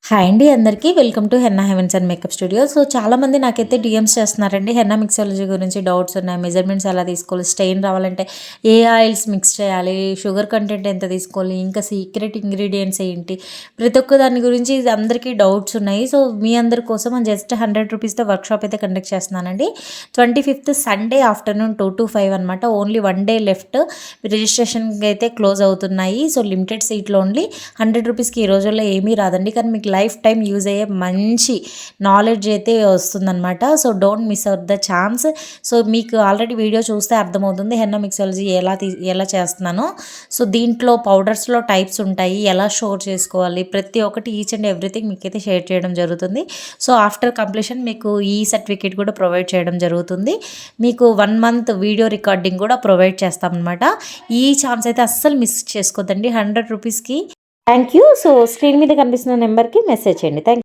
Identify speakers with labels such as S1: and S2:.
S1: Hi అండి అందరికీ welcome to henna heavens and makeup studio. So చాలామంది నాకైతే డిఎమ్స్ చేస్తున్నారండి. హెన్నా మిక్సాలజీ గురించి డౌట్స్ ఉన్నాయి. మెజర్మెంట్స్ ఎలా తీసుకోవాలి, స్టెయిన్ రావాలంటే ఏ ఆయిల్స్ మిక్స్ చేయాలి, షుగర్ కంటెంట్ ఎంత తీసుకోవాలి, ఇంకా సీక్రెట్ ఇంగ్రీడియంట్స్ ఏంటి, ప్రతి ఒక్క దాని గురించి ఇది అందరికీ డౌట్స్ ఉన్నాయి. సో మీ అందరి కోసం జస్ట్ 100 రూపీస్తో వర్క్షాప్ అయితే కండక్ట్ చేస్తున్నానండి. 25th సండే ఆఫ్టర్నూన్ 2 to 5 అనమాట. Only 1 day left. రిజిస్ట్రేషన్కి అయితే క్లోజ్ అవుతున్నాయి. సో లిమిటెడ్ సీట్లో ఓన్లీ. 100 రూపీస్కి ఈ రోజుల్లో ఏమీ రాదండి, కానీ మీకు లైఫ్ టైం యూజ్ అయ్యే మంచి నాలెడ్జ్ అయితే వస్తుందన్నమాట. So don't miss out the chance. So మీకు ఆల్రెడీ వీడియో చూస్తే అర్థమవుతుంది హెన్నా మిక్సాలజీ ఎలా చేస్తున్నానో. సో దీంట్లో పౌడర్స్లో టైప్స్ ఉంటాయి, ఎలా స్టోర్ చేసుకోవాలి, ప్రతి ఒక్కటి ఈచ్ అండ్ ఎవ్రీథింగ్ మీకైతే షేర్ చేయడం జరుగుతుంది. సో ఆఫ్టర్ కంప్లీషన్ మీకు ఈ సర్టిఫికేట్ కూడా ప్రొవైడ్ చేయడం జరుగుతుంది. మీకు 1 month వీడియో రికార్డింగ్ కూడా ప్రొవైడ్ చేస్తామన్నమాట. ఈ ఛాన్స్ అయితే అస్సలు మిస్ చేసుకోవద్దండి. 100 రూపీస్కి. Thank you. సో స్క్రీన్ మీద కనిపిస్తున్న నెంబర్కి మెసేజ్ చేయండి. థ్యాంక్